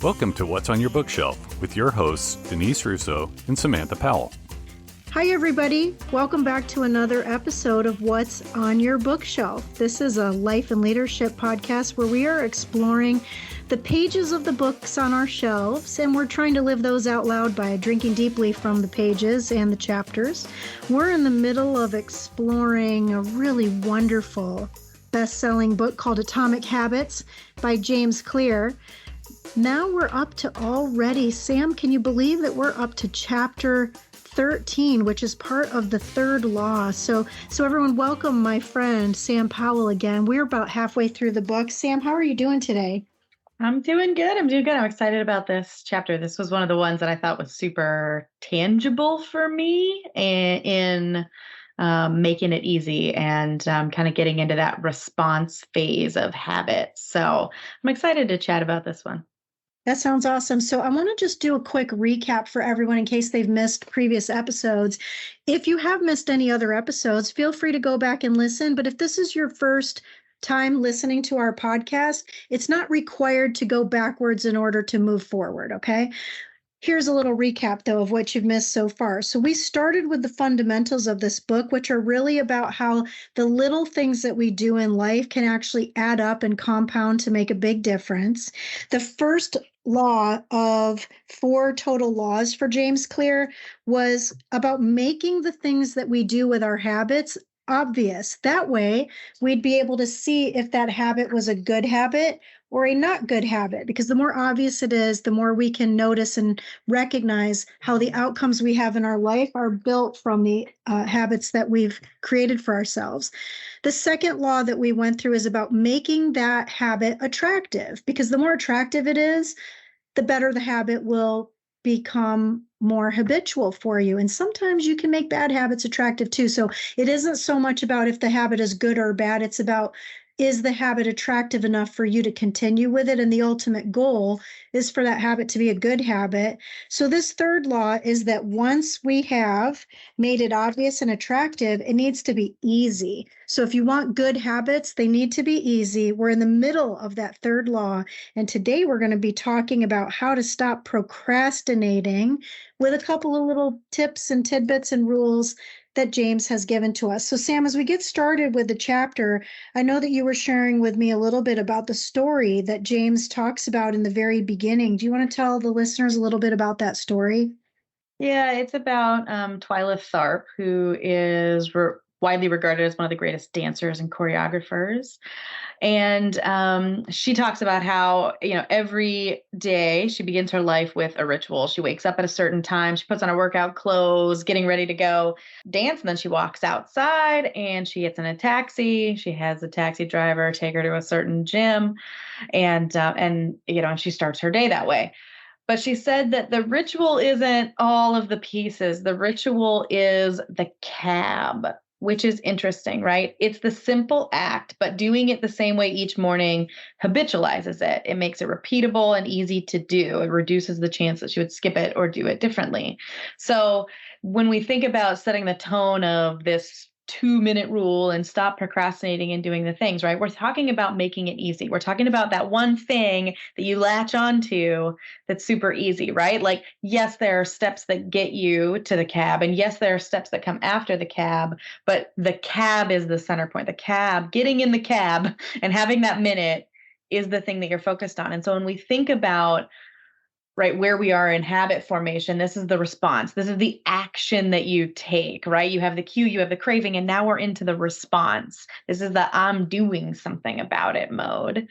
Welcome to What's on Your Bookshelf with your hosts, Denise Russo and Samantha Powell. Hi, everybody. Welcome back to another episode of What's on Your Bookshelf. This is a life and leadership podcast where we are exploring the pages of the books on our shelves, and we're trying to live those out loud by drinking deeply from the pages and the chapters. We're in the middle of exploring a really wonderful best-selling book called Atomic Habits by James Clear. Now we're up to already, Sam, can you believe that we're up to chapter 13, which is part of the third law. So everyone, welcome my friend Sam Powell again. We're about halfway through the book. Sam, how are you doing today? I'm doing good. I'm excited about this chapter. This was one of the ones that I thought was super tangible for me in making it easy and kind of getting into that response phase of habits. So I'm excited to chat about this one. That sounds awesome. So I want to just do a quick recap for everyone in case they've missed previous episodes. If you have missed any other episodes, feel free to go back and listen. But if this is your first time listening to our podcast, it's not required to go backwards in order to move forward, okay? Here's a little recap, though, of what you've missed so far. So we started with the fundamentals of this book, which are really about how the little things that we do in life can actually add up and compound to make a big difference. The first law of 4 total laws for James Clear was about making the things that we do with our habits obvious. That way, we'd be able to see if that habit was a good habit or a not good habit, because the more obvious it is, the more we can notice and recognize how the outcomes we have in our life are built from the habits that we've created for ourselves. The second law that we went through is about making that habit attractive, because the more attractive it is, the better the habit will become more habitual for you. And sometimes you can make bad habits attractive too. So it isn't so much about if the habit is good or bad. It's about, is the habit attractive enough for you to continue with it? And the ultimate goal is for that habit to be a good habit. So this third law is that once we have made it obvious and attractive, it needs to be easy. So if you want good habits, they need to be easy. We're in the middle of that third law. And today we're going to be talking about how to stop procrastinating with a couple of little tips and tidbits and rules that James has given to us. So Sam, as we get started with the chapter, I know that you were sharing with me a little bit about the story that James talks about in the very beginning. Do you want to tell the listeners a little bit about that story? Yeah, it's about Twyla Tharp, who is widely regarded as one of the greatest dancers and choreographers. And she talks about how, every day she begins her life with a ritual. She wakes up at a certain time, she puts on her workout clothes, getting ready to go dance. And then she walks outside and she gets in a taxi. She has a taxi driver take her to a certain gym and she starts her day that way. But she said that the ritual isn't all of the pieces. The ritual is the cab, which is interesting, right? It's the simple act, but doing it the same way each morning habitualizes it. It makes it repeatable and easy to do. It reduces the chance that she would skip it or do it differently. So when we think about setting the tone of this 2-minute rule and stop procrastinating and doing the things, right? We're talking about making it easy. We're talking about that one thing that you latch onto that's super easy, right? Like, yes, there are steps that get you to the cab, and yes, there are steps that come after the cab, but the cab is the center point. The cab, getting in the cab and having that minute is the thing that you're focused on. And so when we think about right where we are in habit formation, this is the response. This is the action that you take, right? You have the cue, you have the craving, and now we're into the response. This is the I'm doing something about it mode.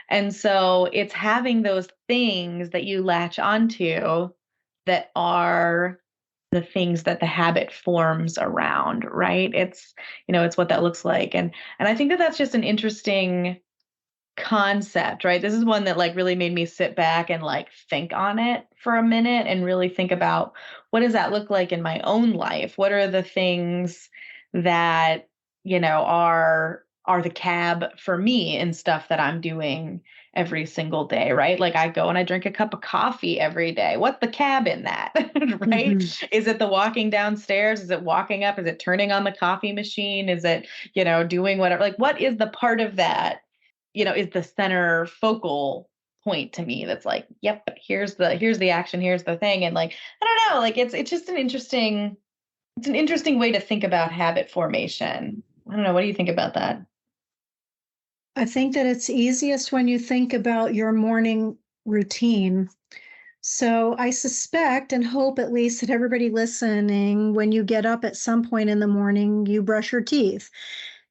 And so it's having those things that you latch onto that are the things that the habit forms around, right? It's what that looks like. And I think that that's just an interesting concept, right? This is one that really made me sit back and think on it for a minute and really think about, what does that look like in my own life? What are the things that, are the cab for me and stuff that I'm doing every single day, right? Like I go and I drink a cup of coffee every day. What's the cab in that, right? Mm-hmm. Is it the walking downstairs? Is it walking up? Is it turning on the coffee machine? Is it, doing whatever? What is the part of that, is the center focal point to me that's like, yep, here's the action, here's the thing. And like, I don't know, like it's just it's an interesting way to think about habit formation. I don't know. What do you think about that? I think that it's easiest when you think about your morning routine. So I suspect and hope at least that everybody listening, when you get up at some point in the morning, you brush your teeth.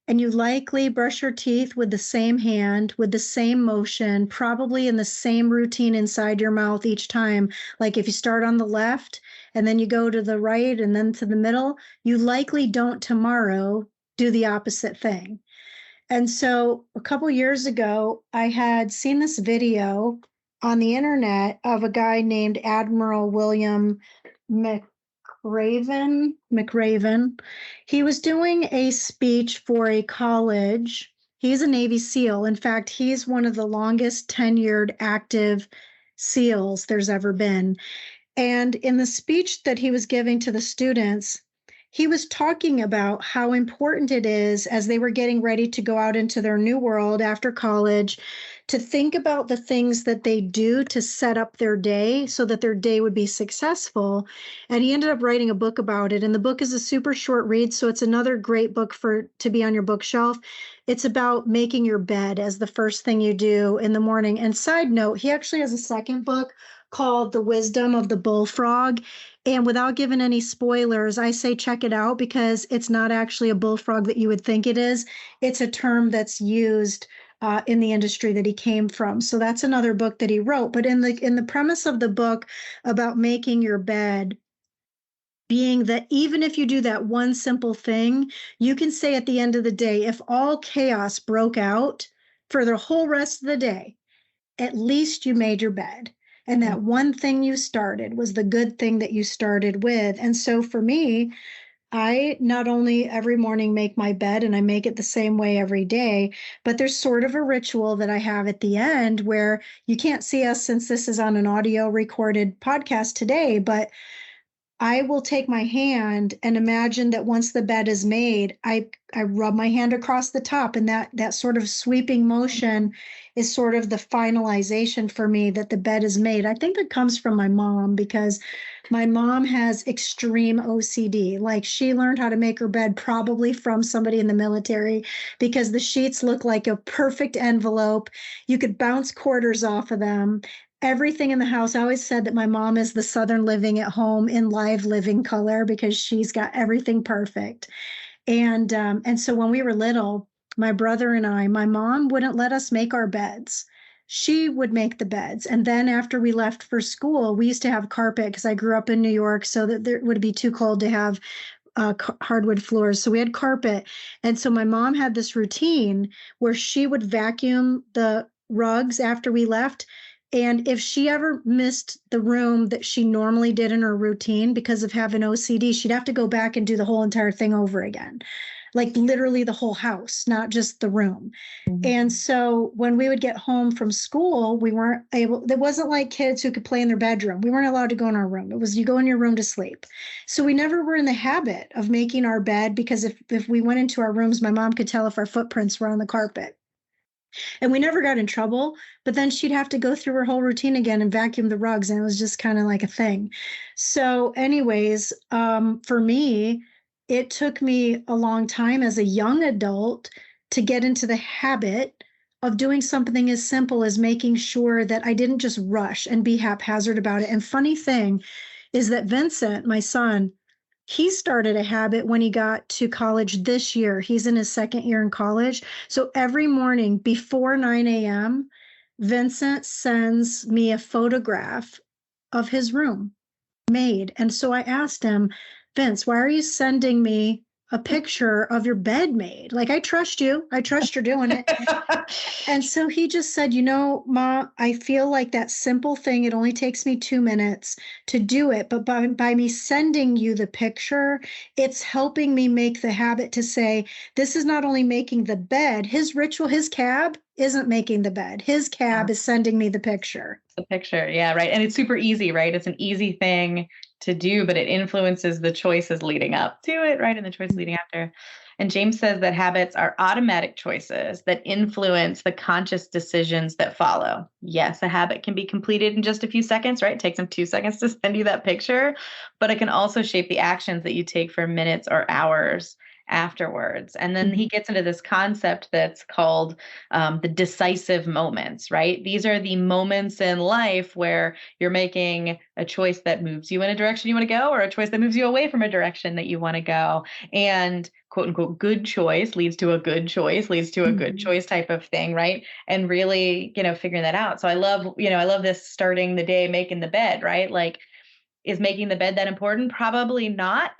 And you likely brush your teeth with the same hand, with the same motion, probably in the same routine inside your mouth each time. Like if you start on the left and then you go to the right and then to the middle, you likely don't tomorrow do the opposite thing. And so a couple years ago, I had seen this video on the internet of a guy named Admiral William McRaven. He was doing a speech for a college. He's a Navy SEAL. In fact, he's one of the longest tenured active SEALs there's ever been. And in the speech that he was giving to the students, he was talking about how important it is as they were getting ready to go out into their new world after college to think about the things that they do to set up their day so that their day would be successful. And he ended up writing a book about it. And the book is a super short read, so it's another great book to be on your bookshelf. It's about making your bed as the first thing you do in the morning. And side note, he actually has a second book called The Wisdom of the Bullfrog. And without giving any spoilers, I say check it out because it's not actually a bullfrog that you would think it is. It's a term that's used in the industry that he came from. So that's another book that he wrote. But in the premise of the book about making your bed, being that even if you do that one simple thing, you can say at the end of the day, if all chaos broke out for the whole rest of the day, at least you made your bed. And that one thing you started was the good thing that you started with. And so for me, I not only every morning make my bed and I make it the same way every day, but there's sort of a ritual that I have at the end where you can't see us since this is on an audio recorded podcast today, but I will take my hand and imagine that once the bed is made, I rub my hand across the top, and that sort of sweeping motion is sort of the finalization for me that the bed is made. I think that comes from my mom because my mom has extreme OCD. Like she learned how to make her bed probably from somebody in the military because the sheets look like a perfect envelope. You could bounce quarters off of them. Everything in the house. I always said that my mom is the Southern living at home in live living color because she's got everything perfect. And so when we were little, my brother and I, my mom wouldn't let us make our beds. She would make the beds. And then after we left for school, we used to have carpet because I grew up in New York, so that it would be too cold to have hardwood floors. So we had carpet. And so my mom had this routine where she would vacuum the rugs after we left. And if she ever missed the room that she normally did in her routine because of having OCD, she'd have to go back and do the whole entire thing over again, like literally the whole house, not just the room. Mm-hmm. And so when we would get home from school, we weren't able, it wasn't like kids who could play in their bedroom. We weren't allowed to go in our room. It was you go in your room to sleep. So we never were in the habit of making our bed because if we went into our rooms, my mom could tell if our footprints were on the carpet. And we never got in trouble, but then she'd have to go through her whole routine again and vacuum the rugs. And it was just kind of like a thing. So anyways, for me, it took me a long time as a young adult to get into the habit of doing something as simple as making sure that I didn't just rush and be haphazard about it. And funny thing is that Vincent, my son, he started a habit when he got to college this year. He's in his second year in college. So every morning before 9 a.m., Vincent sends me a photograph of his room made. And so I asked him, Vince, why are you sending me a picture of your bed made? Like, I trust you. I trust you're doing it. And so he just said, Ma, I feel like that simple thing, it only takes me 2 minutes to do it. But by me sending you the picture, it's helping me make the habit to say, this is not only making the bed, his ritual, his cab isn't making the bed. His cab is sending me the picture. The picture. Yeah, right. And it's super easy, right? It's an easy thing to do, but it influences the choices leading up to it, right? And the choices leading after. And James says that habits are automatic choices that influence the conscious decisions that follow. Yes, a habit can be completed in just a few seconds, right? It takes them 2 seconds to send you that picture, but it can also shape the actions that you take for minutes or hours afterwards. And then he gets into this concept that's called the decisive moments, right? These are the moments in life where you're making a choice that moves you in a direction you want to go, or a choice that moves you away from a direction that you want to go. And quote unquote, good choice leads to a good choice, leads to a good choice type of thing, right? And really, figuring that out. So I love this starting the day, making the bed, right? Like, is making the bed that important? Probably not,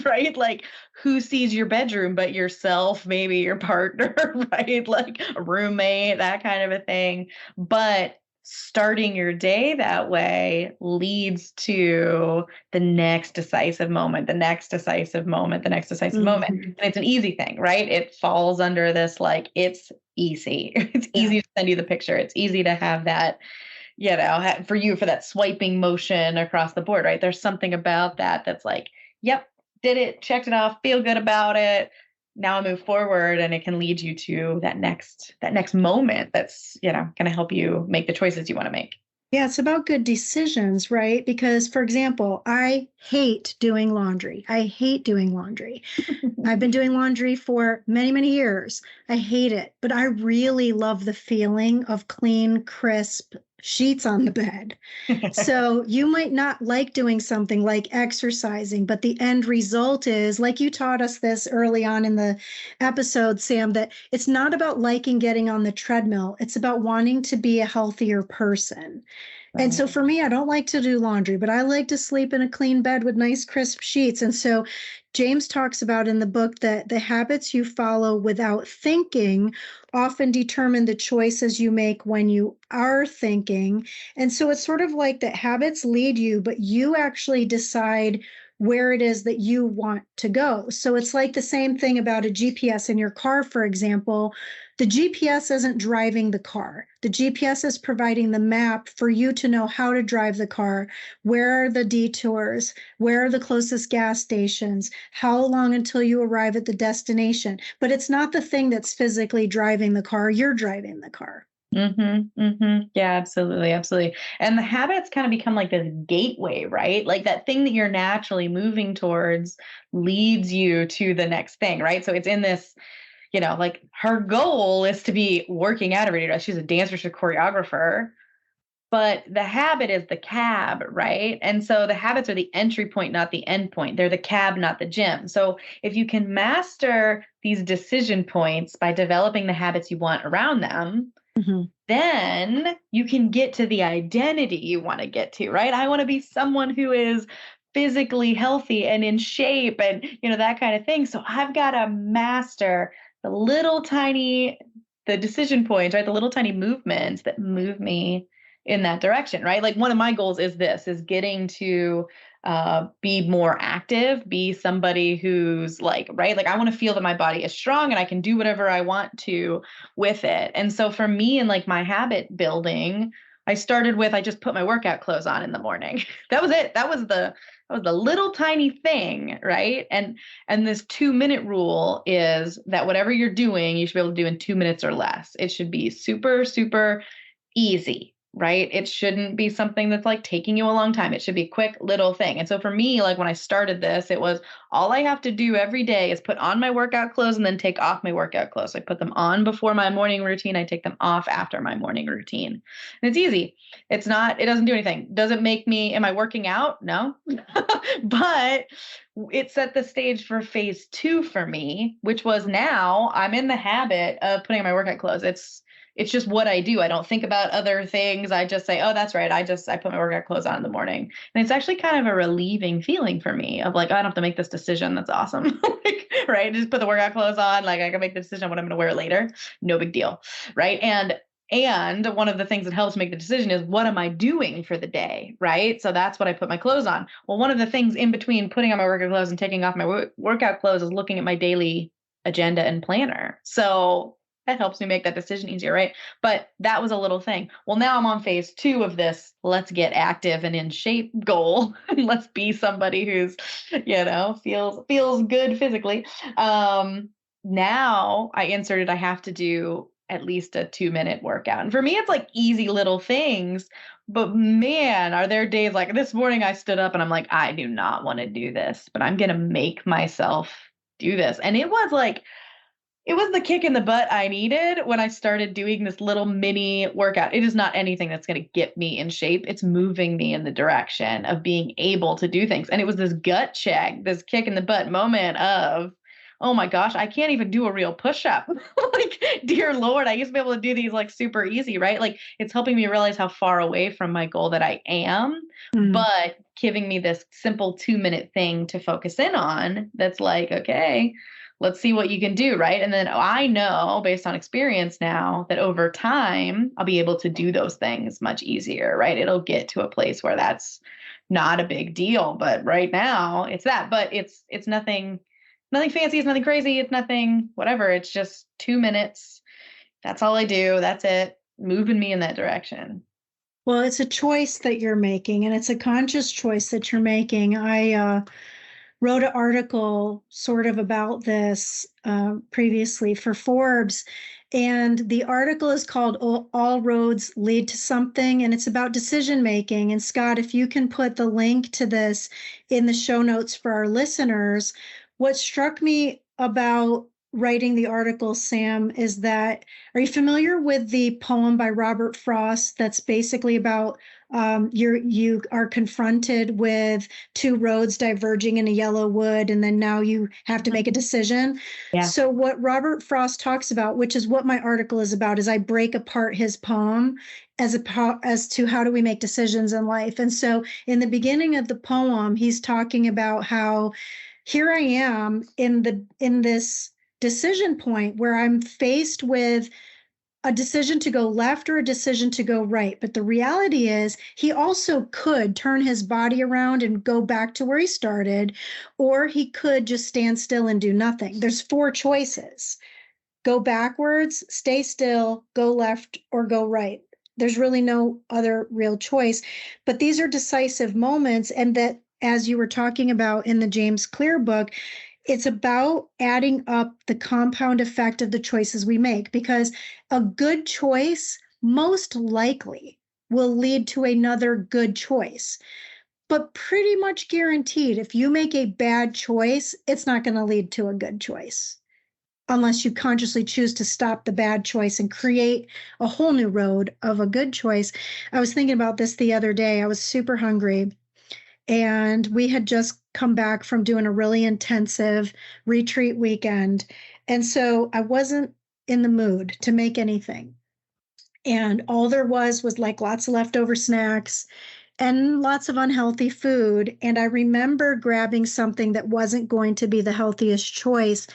right? Like, who sees your bedroom but yourself, maybe your partner, right? Like a roommate, that kind of a thing. But starting your day that way leads to the next decisive moment, the next decisive moment, the next decisive moment. And it's an easy thing, right? It falls under this, like, it's easy. It's easy to send you the picture. It's easy to have that, for you, for that swiping motion across the board, right? There's something about that that's like, yep, did it, checked it off, feel good about it. Now I move forward, and it can lead you to that next moment that's, going to help you make the choices you want to make. Yeah, it's about good decisions, right? Because, for example, I hate doing laundry. I hate doing laundry. I've been doing laundry for many, many years. I hate it, but I really love the feeling of clean, crisp sheets on the bed. So you might not like doing something like exercising, but the end result is, like you taught us this early on in the episode, Sam, that it's not about liking getting on the treadmill. It's about wanting to be a healthier person. And so for me, I don't like to do laundry, but I like to sleep in a clean bed with nice, crisp sheets. And so James talks about in the book that the habits you follow without thinking often determine the choices you make when you are thinking. And so it's sort of like that habits lead you, but you actually decide where it is that you want to go. So it's like the same thing about a GPS in your car, for example. The GPS isn't driving the car. The GPS is providing the map for you to know how to drive the car. Where are the detours? Where are the closest gas stations? How long until you arrive at the destination? But it's not the thing that's physically driving the car. You're driving the car. Yeah, absolutely. Absolutely. And the habits kind of become like this gateway, right? Like that thing that you're naturally moving towards leads you to the next thing, right? So it's in this, like, her goal is to be working out every day. She's a dancer, she's a choreographer, but the habit is the cab, right? And so the habits are the entry point, not the end point. They're the cab, not the gym. So if you can master these decision points by developing the habits you want around them, then you can get to the identity you want to get to, right? I want to be someone who is physically healthy and in shape and, that kind of thing. So I've got to master the decision points, right? The little tiny movements that move me in that direction, right? Like, one of my goals is getting to be more active, be somebody who's like, right? Like, I want to feel that my body is strong and I can do whatever I want to with it. And so for me, in like my habit building, I started with, I just put my workout clothes on in the morning. That was it. That was the little tiny thing, right? And this 2-minute rule is that whatever you're doing, you should be able to do in 2 minutes or less. It should be super, super easy, right? It shouldn't be something that's like taking you a long time. It should be a quick little thing. And so for me, like when I started this, it was all I have to do every day is put on my workout clothes and then take off my workout clothes. I put them on before my morning routine. I take them off after my morning routine. And it's easy. It doesn't do anything. Does it make me, am I working out? No, but it set the stage for phase 2 for me, which was, now I'm in the habit of putting on my workout clothes. It's just what I do. I don't think about other things. I just say, oh, that's right. I put my workout clothes on in the morning. And it's actually kind of a relieving feeling for me of like, oh, I don't have to make this decision. That's awesome. Like, right. Just put the workout clothes on. Like, I can make the decision on what I'm going to wear later. No big deal. Right. And one of the things that helps make the decision is, what am I doing for the day? Right. So that's what I put my clothes on. Well, one of the things in between putting on my workout clothes and taking off my workout clothes is looking at my daily agenda and planner. So that helps me make that decision easier, right? But that was a little thing. Well, now I'm on phase 2 of this let's get active and in shape goal. Let's be somebody who's, feels good physically. Now I inserted I have to do at least a 2-minute workout. And for me, it's like easy little things. But man, are there days like this morning I stood up and I'm like, I do not want to do this, but I'm going to make myself do this. And it was the kick in the butt I needed when I started doing this little mini workout. It is not anything that's going to get me in shape. It's moving me in the direction of being able to do things. And it was this gut check, this kick in the butt moment of, oh my gosh, I can't even do a real push-up. Like, dear Lord, I used to be able to do these like super easy, right? Like, it's helping me realize how far away from my goal that I am, but giving me this simple 2-minute thing to focus in on that's like, okay, let's see what you can do, right? And then I know based on experience now that over time, I'll be able to do those things much easier, right? It'll get to a place where that's not a big deal. But right now it's that, but it's nothing fancy. It's nothing crazy. It's nothing, whatever. It's just 2 minutes. That's all I do. That's it. Moving me in that direction. Well, it's a choice that you're making, and it's a conscious choice that you're making. I wrote an article sort of about this previously for Forbes, and the article is called All Roads Lead to Something, and it's about decision making. And Scott, if you can put the link to this in the show notes for our listeners. What struck me about writing the article, Sam, is that, are you familiar with the poem by Robert Frost that's basically about you are confronted with 2 roads diverging in a yellow wood, and then now you have to make a decision? Yeah. So what Robert Frost talks about, which is what my article is about, is I break apart his poem as to how do we make decisions in life. And so in the beginning of the poem, he's talking about how here I am in this decision point where I'm faced with a decision to go left or a decision to go right. But the reality is he also could turn his body around and go back to where he started, or he could just stand still and do nothing. There's 4 choices: go backwards, stay still, go left, or go right. There's really no other real choice. But these are decisive moments, and that, as you were talking about in the James Clear book, it's about adding up the compound effect of the choices we make, because a good choice most likely will lead to another good choice. But pretty much guaranteed, if you make a bad choice, it's not going to lead to a good choice unless you consciously choose to stop the bad choice and create a whole new road of a good choice. I was thinking about this the other day. I was super hungry, and we had just come back from doing a really intensive retreat weekend. And so I wasn't in the mood to make anything. And all there was like lots of leftover snacks and lots of unhealthy food. And I remember grabbing something that wasn't going to be the healthiest choice.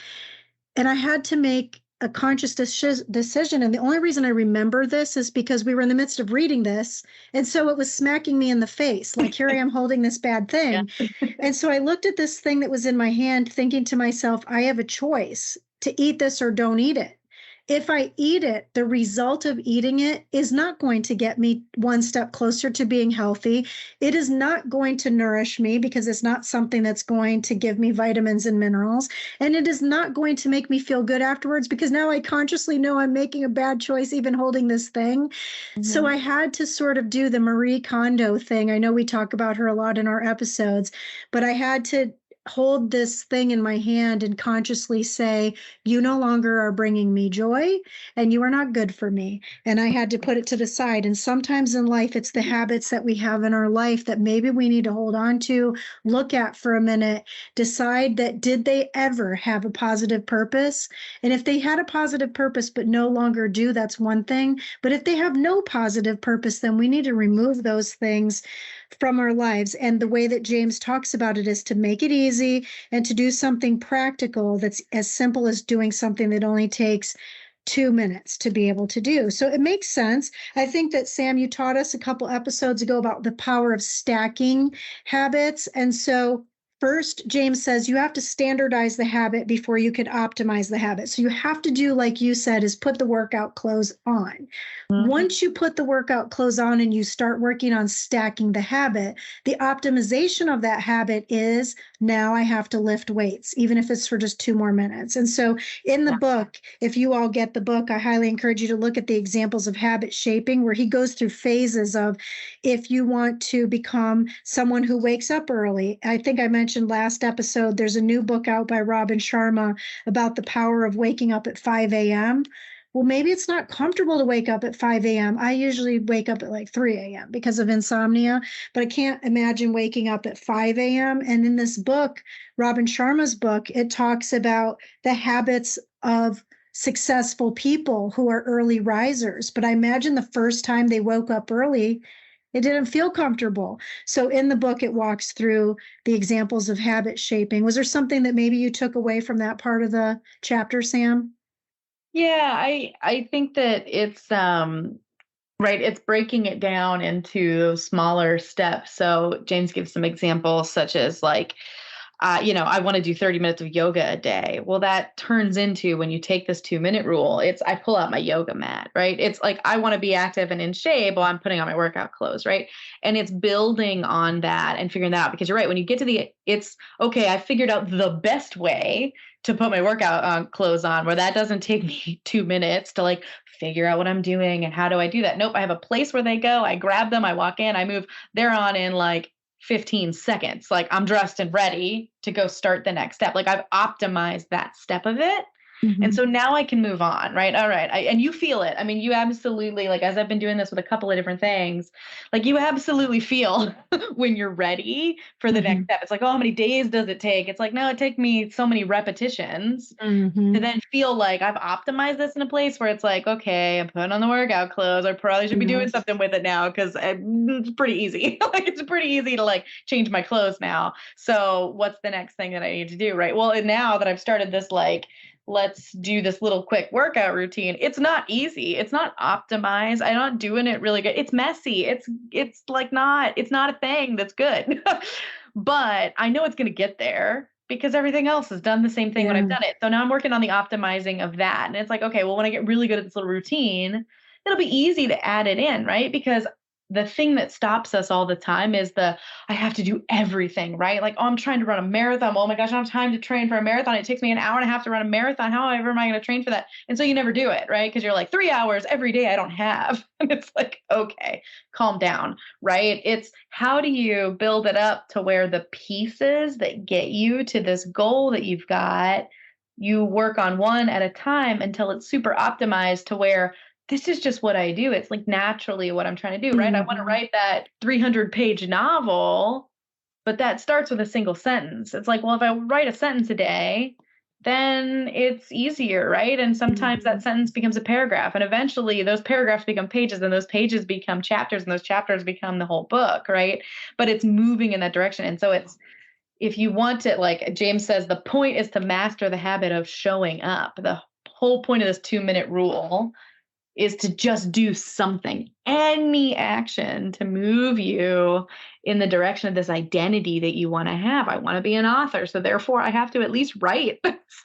And I had to make a conscious decision. And the only reason I remember this is because we were in the midst of reading this. And so it was smacking me in the face. Like, here I am holding this bad thing. Yeah. And so I looked at this thing that was in my hand, thinking to myself, I have a choice to eat this or don't eat it. If I eat it, the result of eating it is not going to get me one step closer to being healthy. It is not going to nourish me because it's not something that's going to give me vitamins and minerals. And it is not going to make me feel good afterwards because now I consciously know I'm making a bad choice even holding this thing. Mm-hmm. So I had to sort of do the Marie Kondo thing. I know we talk about her a lot in our episodes, but I had to hold this thing in my hand and consciously say, you no longer are bringing me joy and you are not good for me. And I had to put it to the side. And sometimes in life, it's the habits that we have in our life that maybe we need to hold on to, look at for a minute, decide that did they ever have a positive purpose? And if they had a positive purpose but no longer do, that's one thing. But if they have no positive purpose, then we need to remove those things from our lives. And the way that James talks about it is to make it easy and to do something practical that's as simple as doing something that only takes 2 minutes to be able to do. So it makes sense. I think that, Sam, you taught us a couple episodes ago about the power of stacking habits. And so First, James says you have to standardize the habit before you can optimize the habit. So you have to do, like you said, is put the workout clothes on. Once you put the workout clothes on and you start working on stacking the habit, the optimization of that habit is now I have to lift weights, even if it's for just 2 more minutes. And so in the book, if you all get the book, I highly encourage you to look at the examples of habit shaping, where he goes through phases of if you want to become someone who wakes up early. I think I mentioned last episode, there's a new book out by Robin Sharma about the power of waking up at 5 a.m. Well, maybe it's not comfortable to wake up at 5 a.m. I usually wake up at like 3 a.m. because of insomnia, but I can't imagine waking up at 5 a.m. And in this book, Robin Sharma's book, it talks about the habits of successful people who are early risers. But I imagine the first time they woke up early, it didn't feel comfortable. So in the book, it walks through the examples of habit shaping. Was there something that maybe you took away from that part of the chapter, Sam? Yeah, I think that it's right, it's breaking it down into those smaller steps. So James gives some examples such as like I want to do 30 minutes of yoga a day. Well, that turns into, when you take this 2-minute rule, it's I pull out my yoga mat, right? It's like I want to be active and in shape while I'm putting on my workout clothes, right? And it's building on that and figuring that out, because you're right. When you get to it's okay, I figured out the best way to put my workout clothes on, where that doesn't take me 2 minutes to like figure out what I'm doing and how do I do that. Nope, I have a place where they go. I grab them, I walk in, I move. They're on in like 15 seconds. Like I'm dressed and ready to go start the next step. Like I've optimized that step of it. And so now I can move on, right? All right. And you feel it. I mean, you absolutely, like, as I've been doing this with a couple of different things, like you absolutely feel when you're ready for the next step. It's like, oh, how many days does it take? It's like, no, it takes me so many repetitions to then feel like I've optimized this in a place where it's like, okay, I'm putting on the workout clothes. I probably should be doing something with it now, because it's pretty easy. Like it's pretty easy to like change my clothes now. So what's the next thing that I need to do? Right. Well, and now that I've started this, like, let's do this little quick workout routine. It's not easy. It's not optimized. I'm not doing it really good. It's messy. It's not a thing that's good. But I know it's going to get there because everything else has done the same thing when I've done it. So now I'm working on the optimizing of that. And it's like, okay, well, when I get really good at this little routine, it'll be easy to add it in, right? Because the thing that stops us all the time is I have to do everything, right? Like, oh, I'm trying to run a marathon. Oh my gosh, I don't have time to train for a marathon. It takes me an hour and a half to run a marathon. However am I going to train for that? And so you never do it, right? Because you're like, 3 hours every day I don't have. And it's like, okay, calm down, right? It's how do you build it up to where the pieces that get you to this goal that you've got, you work on one at a time until it's super optimized to where this is just what I do. It's like naturally what I'm trying to do, right? I want to write that 300-page novel, but that starts with a single sentence. It's like, well, if I write a sentence a day, then it's easier, right? And sometimes that sentence becomes a paragraph, and eventually those paragraphs become pages, and those pages become chapters, and those chapters become the whole book, right? But it's moving in that direction. And so if you want to, like James says, the point is to master the habit of showing up. The whole point of this 2-minute rule is to just do something, any action to move you in the direction of this identity that you want to have. I want to be an author, so therefore I have to at least write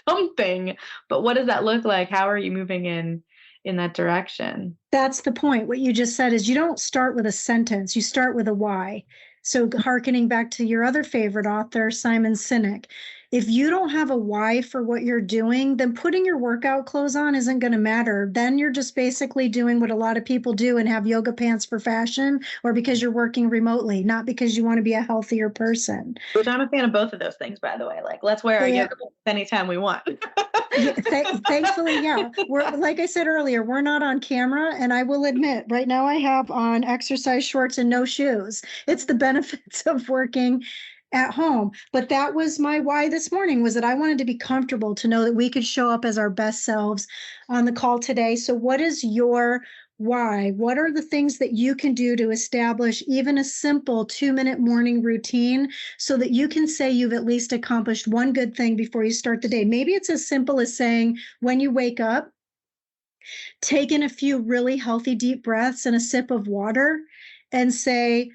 something. But what does that look like? How are you moving in that direction? That's the point. What you just said is you don't start with a sentence, you start with a why. So hearkening back to your other favorite author, Simon Sinek, if you don't have a why for what you're doing, then putting your workout clothes on isn't going to matter. Then you're just basically doing what a lot of people do and have yoga pants for fashion, or because you're working remotely, not because you want to be a healthier person. Which I'm a fan of both of those things, by the way. Like, let's wear our yoga pants anytime we want. Thankfully, yeah. We're, like I said earlier, we're not on camera, and I will admit, right now I have on exercise shorts and no shoes. It's the benefits of working at home. But that was my why this morning, was that I wanted to be comfortable to know that we could show up as our best selves on the call today. So what is your why? What are the things that you can do to establish even a simple 2-minute morning routine so that you can say you've at least accomplished one good thing before you start the day? Maybe it's as simple as saying, when you wake up, take in a few really healthy deep breaths and a sip of water and say,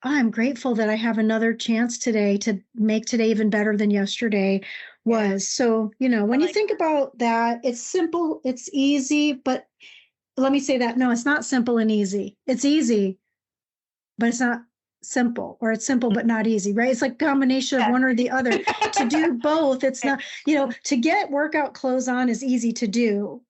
I'm grateful that I have another chance today to make today even better than yesterday was. So, when you think about that, it's simple, it's easy, but let me say that. No, it's not simple and easy. It's easy, but it's not simple, or it's simple but not easy, right? It's like a combination of one or the other. To do both, it's not, to get workout clothes on is easy to do.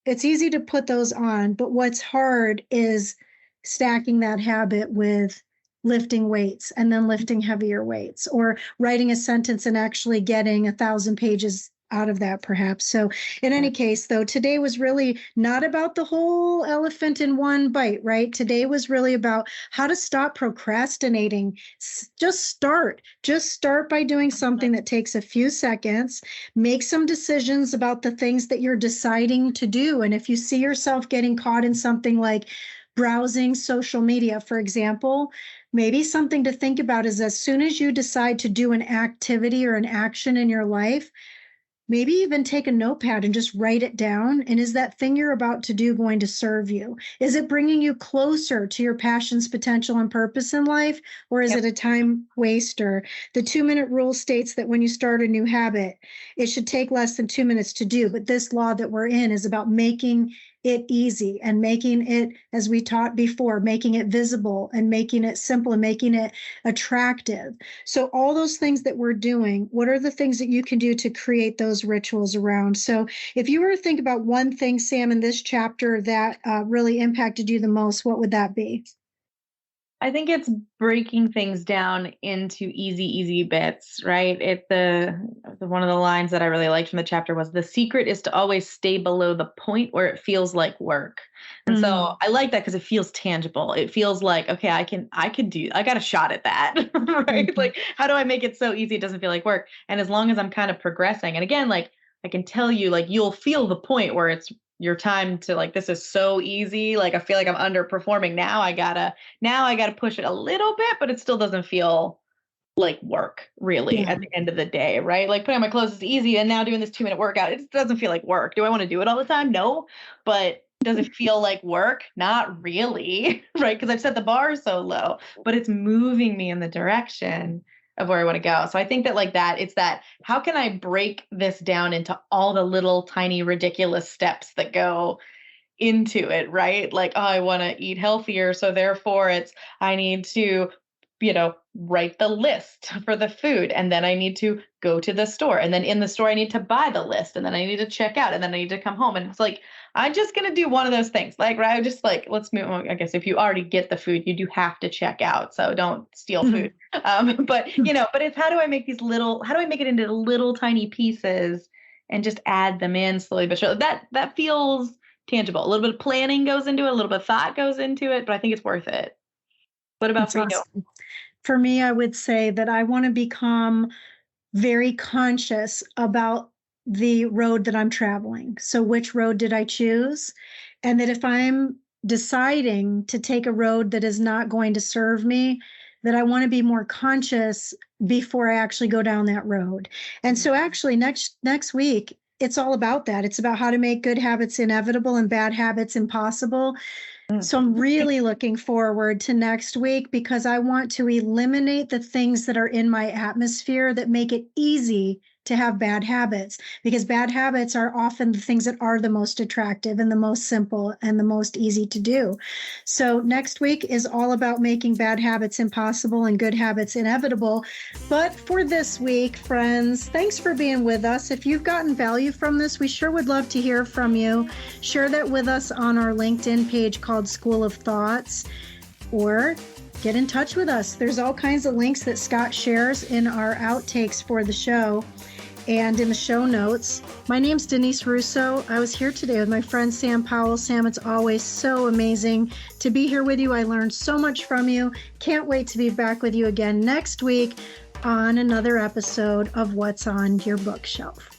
It's easy to put those on, but what's hard is stacking that habit with lifting weights and then lifting heavier weights, or writing a sentence and actually getting 1,000 pages out of that, perhaps. So in any case, though, today was really not about the whole elephant in one bite, right? Today was really about how to stop procrastinating. Just start by doing something that takes a few seconds. Make some decisions about the things that you're deciding to do. And if you see yourself getting caught in something like browsing social media, for example, maybe something to think about is, as soon as you decide to do an activity or an action in your life, maybe even take a notepad and just write it down. And is that thing you're about to do going to serve you? Is it bringing you closer to your passions, potential, and purpose in life? Or is it a time waster? The 2-minute rule states that when you start a new habit, it should take less than 2 minutes to do. But this law that we're in is about making it easy and making it, as we taught before, making it visible and making it simple and making it attractive. So all those things that we're doing, what are the things that you can do to create those rituals around? So if you were to think about one thing, Sam, in this chapter that really impacted you the most, what would that be? I think it's breaking things down into easy bits, right? One of the lines that I really liked from the chapter was, the secret is to always stay below the point where it feels like work. And so I like that because it feels tangible. It feels like, okay, I got a shot at that, right? Like, how do I make it so easy it doesn't feel like work? And as long as I'm kind of progressing, and again, like, I can tell you, like, you'll feel the point where it's your time to, like, this is so easy. Like, I feel like I'm underperforming. Now I gotta push it a little bit, but it still doesn't feel like work really at the end of the day, right? Like, putting on my clothes is easy, and now doing this 2-minute workout, it doesn't feel like work. Do I want to do it all the time? No, but does it feel like work? Not really, right? Because I've set the bar so low, but it's moving me in the direction of where I want to go. So I think that, like, that, it's that, how can I break this down into all the little tiny ridiculous steps that go into it, right? Like, oh, I want to eat healthier, so therefore I need to, write the list for the food, and then I need to go to the store, and then in the store I need to buy the list, and then I need to check out, and then I need to come home. And it's like, I'm just going to do one of those things. Like, right, just like, let's move on. I guess if you already get the food, you do have to check out, so don't steal food. But but it's, how do I make it into little tiny pieces and just add them in slowly but surely? That feels tangible. A little bit of planning goes into it, a little bit of thought goes into it, but I think it's worth it. What about for you? For me, I would say that I want to become very conscious about the road that I'm traveling. So which road did I choose? And that if I'm deciding to take a road that is not going to serve me, that I want to be more conscious before I actually go down that road. And so actually next week, it's all about that. It's about how to make good habits inevitable and bad habits impossible. So I'm really looking forward to next week, because I want to eliminate the things that are in my atmosphere that make it easy to have bad habits, because bad habits are often the things that are the most attractive and the most simple and the most easy to do. So next week is all about making bad habits impossible and good habits inevitable. But for this week, friends, thanks for being with us. If you've gotten value from this, we sure would love to hear from you. Share that with us on our LinkedIn page called School of Thoughts, or get in touch with us. There's all kinds of links that Scott shares in our outtakes for the show and in the show notes. My name's Denise Russo. I was here today with my friend Sam Powell. Sam, it's always so amazing to be here with you. I learned so much from you. Can't wait to be back with you again next week on another episode of What's on Your Bookshelf.